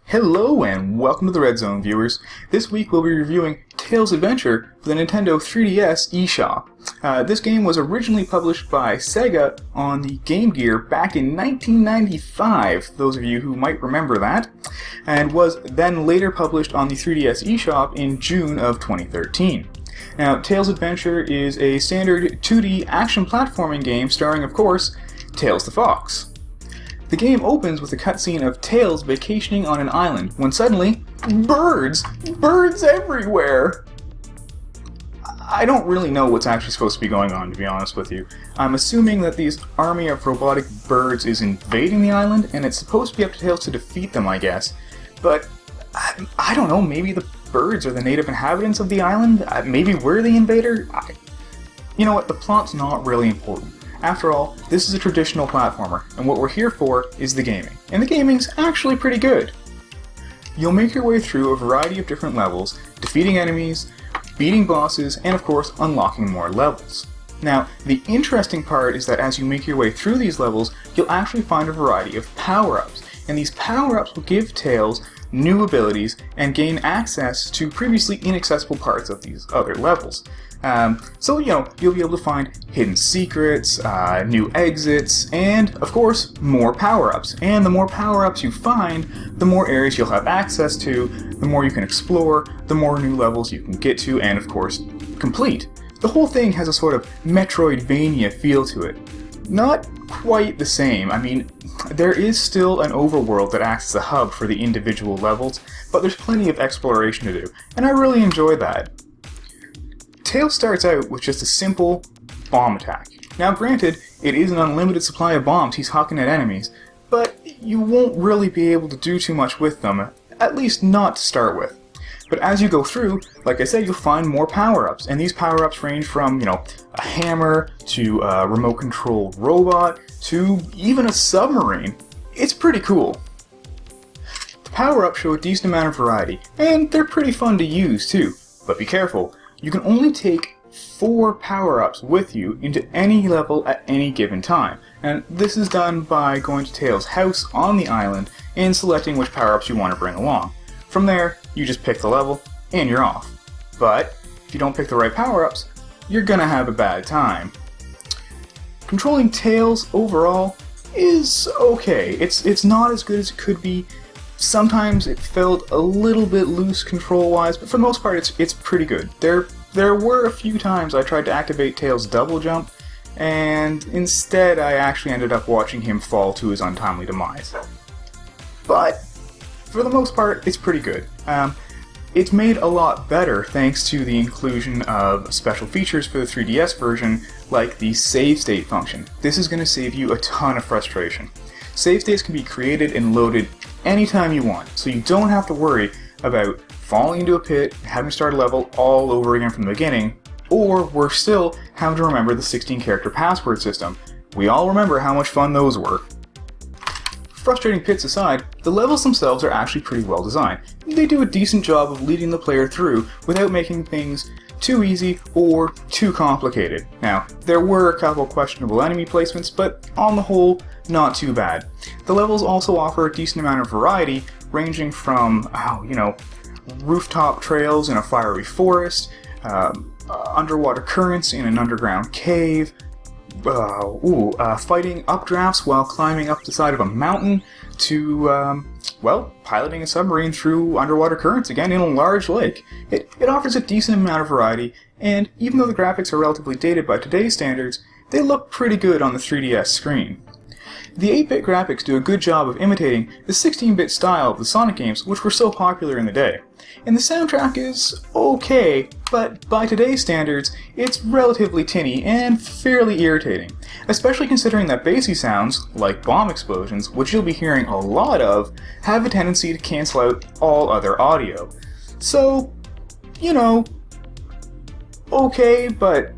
Hello and welcome to the Red Zone, viewers. This week we'll be reviewing Tails Adventure for the Nintendo 3DS eShop. This game was originally published by Sega on the Game Gear back in 1995, those of you who might remember that, and was then later published on the 3DS eShop in June of 2013. Now, Tails Adventure is a standard 2D action platforming game starring, of course, Tails the Fox. The game opens with a cutscene of Tails vacationing on an island, when suddenly, birds! Birds everywhere! I don't really know what's actually supposed to be going on, to be honest with you. I'm assuming that this army of robotic birds is invading the island, and it's supposed to be up to Tails to defeat them, I guess. But, I don't know, maybe the birds are the native inhabitants of the island? Maybe we're the invader? You know what, the plot's not really important. After all, this is a traditional platformer, and what we're here for is the gaming. And the gaming's actually pretty good. You'll make your way through a variety of different levels, defeating enemies, beating bosses, and of course, unlocking more levels. Now, the interesting part is that as you make your way through these levels, you'll actually find a variety of power-ups, and these power-ups will give Tails new abilities and gain access to previously inaccessible parts of these other levels. So, you'll be able to find hidden secrets, new exits, and, of course, more power-ups. And the more power-ups you find, the more areas you'll have access to, the more you can explore, the more new levels you can get to, and, of course, complete. The whole thing has a sort of Metroidvania feel to it. Not quite the same. I mean, there is still an overworld that acts as a hub for the individual levels, but there's plenty of exploration to do, and I really enjoy that. Tails starts out with just a simple bomb attack. Now granted, it is an unlimited supply of bombs he's hucking at enemies, but you won't really be able to do too much with them, at least not to start with. But as you go through, like I said, you'll find more power-ups, and these power-ups range from, a hammer, to a remote-controlled robot, to even a submarine. It's pretty cool. The power-ups show a decent amount of variety, and they're pretty fun to use too, but be careful. You can only take 4 power-ups with you into any level at any given time, and this is done by going to Tails' house on the island and selecting which power-ups you want to bring along. From there, you just pick the level, and you're off. But, if you don't pick the right power-ups, you're gonna have a bad time. Controlling Tails, overall, is okay. It's not as good as it could be. Sometimes it felt a little bit loose control-wise, but for the most part it's pretty good. There were a few times I tried to activate Tails' double jump, and instead I actually ended up watching him fall to his untimely demise. But, for the most part, it's pretty good. It's made a lot better thanks to the inclusion of special features for the 3DS version, like the save state function. This is going to save you a ton of frustration. Save states can be created and loaded anytime you want, so you don't have to worry about falling into a pit, having to start a level all over again from the beginning, or worse still, having to remember the 16-character password system. We all remember how much fun those were. Frustrating pits aside, the levels themselves are actually pretty well designed. They do a decent job of leading the player through without making things too easy or too complicated. Now, there were a couple questionable enemy placements, but on the whole, not too bad. The levels also offer a decent amount of variety, ranging from, rooftop trails in a fiery forest, underwater currents in an underground cave, fighting updrafts while climbing up the side of a mountain, to, piloting a submarine through underwater currents, again in a large lake. It offers a decent amount of variety, and even though the graphics are relatively dated by today's standards, they look pretty good on the 3DS screen. The 8-bit graphics do a good job of imitating the 16-bit style of the Sonic games, which were so popular in the day. And the soundtrack is okay, but by today's standards, it's relatively tinny and fairly irritating, especially considering that bassy sounds, like bomb explosions, which you'll be hearing a lot of, have a tendency to cancel out all other audio. So, okay, but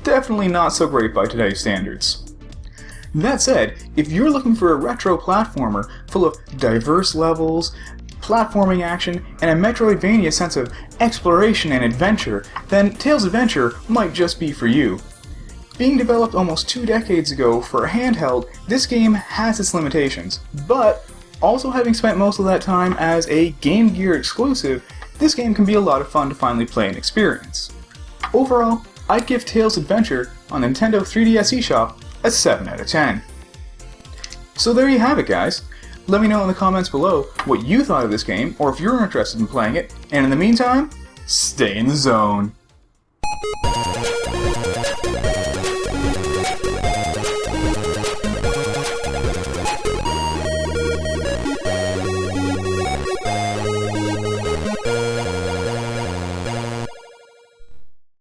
definitely not so great by today's standards. That said, if you're looking for a retro platformer full of diverse levels, platforming action, and a Metroidvania sense of exploration and adventure, then Tails Adventure might just be for you. Being developed almost 2 decades ago for a handheld, this game has its limitations, but also having spent most of that time as a Game Gear exclusive, this game can be a lot of fun to finally play and experience. Overall, I'd give Tails Adventure on the Nintendo 3DS eShop a 7 out of 10. So there you have it, guys. Let me know in the comments below what you thought of this game, or if you're interested in playing it, and in the meantime, stay in the zone.